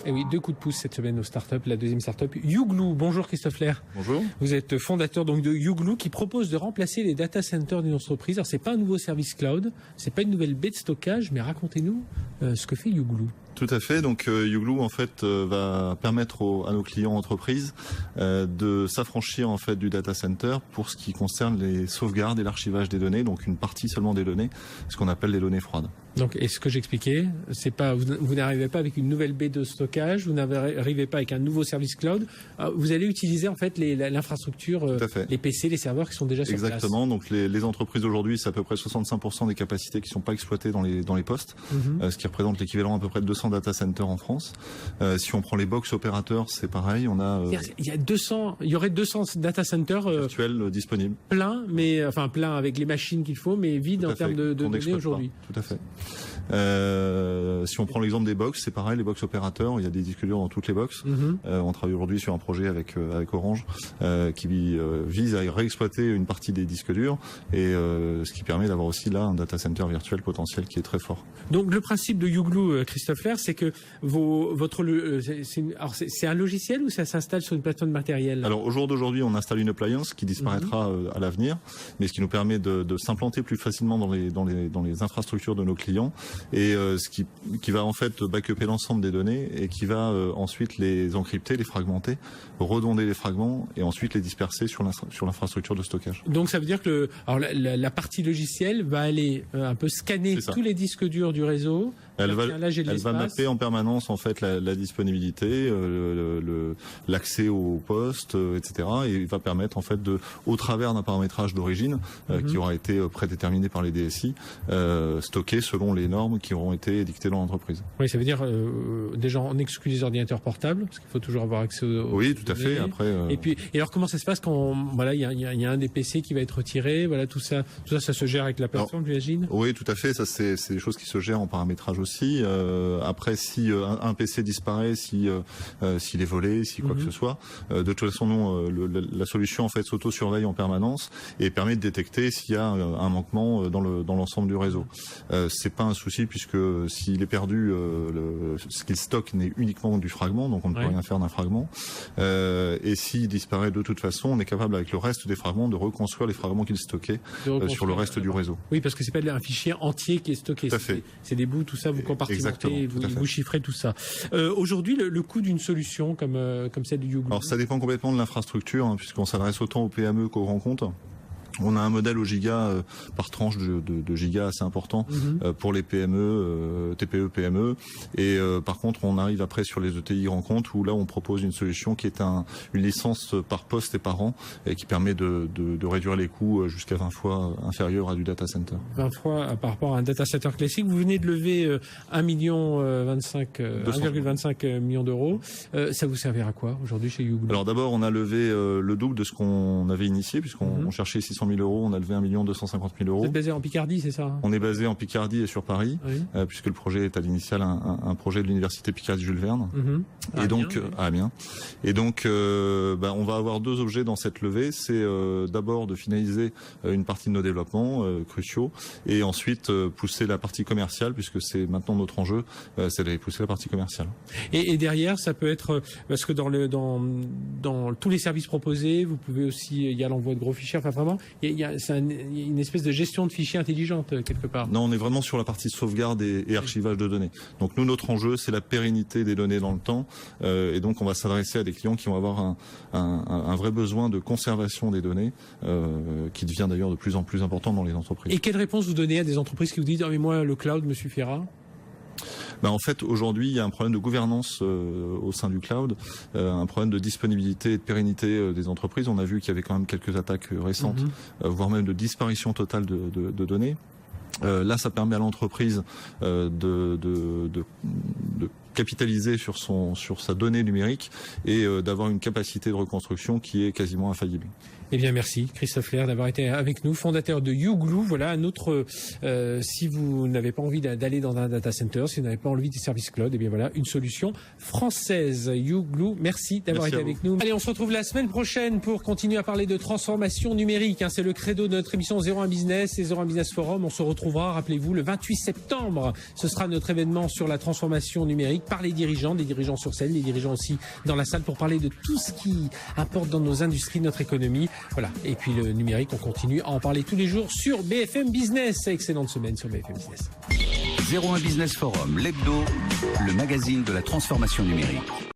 Et oui, 2 coups de pouce cette semaine aux startups. La deuxième startup, YouGlue. Bonjour Christophe Lair. Bonjour. Vous êtes fondateur donc de YouGlue qui propose de remplacer les data centers d'une entreprise. Alors c'est pas un nouveau service cloud, c'est pas une nouvelle baie de stockage, mais racontez-nous ce que fait YouGlue. Tout à fait. Donc YouGlue en fait va permettre à nos clients entreprises de s'affranchir en fait du data center pour ce qui concerne les sauvegardes et l'archivage des données, donc une partie seulement des données, ce qu'on appelle les données froides. Donc, et ce que j'expliquais, c'est pas, vous n'arrivez pas avec une nouvelle baie de stockage, vous n'arrivez pas avec un nouveau service cloud, vous allez utiliser en fait l'infrastructure, les PC, les serveurs qui sont déjà sur place. Exactement. Donc les entreprises aujourd'hui, c'est à peu près 65% des capacités qui sont pas exploitées dans les postes, ce qui représente l'équivalent à peu près de 200 data centers en France. Si on prend les box opérateurs, c'est pareil, on a il y aurait 200 data centers virtuels disponibles. Plein, mais enfin plein avec les machines qu'il faut, mais vide en termes de données aujourd'hui. Tout à fait. Si on prend l'exemple des box, c'est pareil, les box opérateurs, il y a des disques durs dans toutes les box. On travaille aujourd'hui sur un projet avec Orange qui vise à réexploiter une partie des disques durs et ce qui permet d'avoir aussi là un data center virtuel potentiel qui est très fort. Donc le principe de YouGlue, Christophe Lair, c'est que c'est un logiciel ou ça s'installe sur une plateforme matérielle? Alors au jour d'aujourd'hui, on installe une appliance qui disparaîtra à l'avenir, mais ce qui nous permet de s'implanter plus facilement dans les infrastructures de nos clients et ce qui va en fait backuper l'ensemble des données et qui va ensuite les encrypter, les fragmenter, redonder les fragments et ensuite les disperser sur l'infrastructure de stockage. Donc ça veut dire que la partie logicielle va aller un peu scanner tous les disques durs du réseau. Elle va mapper en permanence en fait la disponibilité, l'accès au poste, etc. Et il va permettre en fait au travers d'un paramétrage d'origine qui aura été prédéterminé par les DSI, stocker selon les normes qui auront été édictées dans l'entreprise. Oui, ça veut dire déjà on exclut les ordinateurs portables parce qu'il faut toujours avoir accès aux oui, tout à fait. Après. Et alors comment ça se passe quand il y a un des PC qui va être retiré, voilà tout ça ça se gère avec la plateforme, j'imagine. Oui, tout à fait. Ça c'est des choses qui se gèrent en paramétrage aussi. Après, si un PC disparaît, s'il est volé, si quoi que ce soit, de toute façon, nous, la solution en fait s'auto-surveille en permanence et permet de détecter s'il y a un manquement dans l'ensemble du réseau. C'est pas un souci puisque s'il est perdu, ce qu'il stocke n'est uniquement du fragment, donc on ne peut rien faire d'un fragment. Et s'il disparaît de toute façon, on est capable avec le reste des fragments de reconstruire les fragments qu'il stockait sur le reste du réseau. Oui, parce que c'est pas un fichier entier qui est stocké. Tout à fait. C'est des bouts, tout ça, vous compartimentez, vous chiffrez tout ça. Aujourd'hui, le coût d'une solution comme celle du YouGlue. Alors ça dépend complètement de l'infrastructure, puisqu'on s'adresse autant aux PME qu'aux grands comptes. On a un modèle au giga par tranche de giga assez important pour les PME, TPE, PME. Et par contre, on arrive après sur les ETI grands comptes où là, on propose une solution qui est une licence par poste et par an et qui permet de réduire les coûts jusqu'à 20 fois inférieur à du data center. 20 fois par rapport à un data center classique. Vous venez de lever 1,25 million d'euros. Ça vous servira à quoi aujourd'hui chez YouGlue? Alors d'abord, on a levé le double de ce qu'on avait initié puisqu'on cherchait 600 000 euros, on a levé 1 250 000 euros. Vous êtes basé en Picardie, c'est ça? On est basé en Picardie et sur Paris, puisque le projet est à l'initial un projet de l'université Picardie Jules Verne. Et donc à Amiens. Et donc, on va avoir deux objets dans cette levée. C'est d'abord de finaliser une partie de nos développements cruciaux, et ensuite pousser la partie commerciale, puisque c'est maintenant notre enjeu, c'est d'aller pousser la partie commerciale. Et derrière, ça peut être parce que dans tous les services proposés, vous pouvez aussi, il y a l'envoi de gros fichiers. Enfin vraiment, il y a une espèce de gestion de fichiers intelligente quelque part. Non, on est vraiment sur la partie sauvegarde et archivage de données. Donc nous, notre enjeu, c'est la pérennité des données dans le temps. Et donc on va s'adresser à des clients qui vont avoir un vrai besoin de conservation des données, qui devient d'ailleurs de plus en plus important dans les entreprises. Et quelle réponse vous donnez à des entreprises qui vous disent « Ah mais moi, le cloud me suffira » ? En fait, aujourd'hui, il y a un problème de gouvernance au sein du cloud, un problème de disponibilité et de pérennité des entreprises. On a vu qu'il y avait quand même quelques attaques récentes, voire même de disparition totale de données. Là, ça permet à l'entreprise de capitaliser sur sa donnée numérique et d'avoir une capacité de reconstruction qui est quasiment infaillible. Eh bien, merci Christophe Lair d'avoir été avec nous, fondateur de YouGlue. Voilà un autre. Si vous n'avez pas envie d'aller dans un data center, si vous n'avez pas envie des services cloud, eh bien voilà une solution française. YouGlue, merci d'avoir été avec nous. Allez, on se retrouve la semaine prochaine pour continuer à parler de transformation numérique. C'est le credo de notre émission 01 Business et 01 Business Forum. On se retrouvera, rappelez-vous, le 28 septembre. Ce sera notre événement sur la transformation numérique. numérique par les dirigeants, des dirigeants sur scène, des dirigeants aussi dans la salle pour parler de tout ce qui importe dans nos industries, notre économie. Voilà. Et puis le numérique, on continue à en parler tous les jours sur BFM Business. Excellente semaine sur BFM Business. 01 Business Forum, l'hebdo, le magazine de la transformation numérique.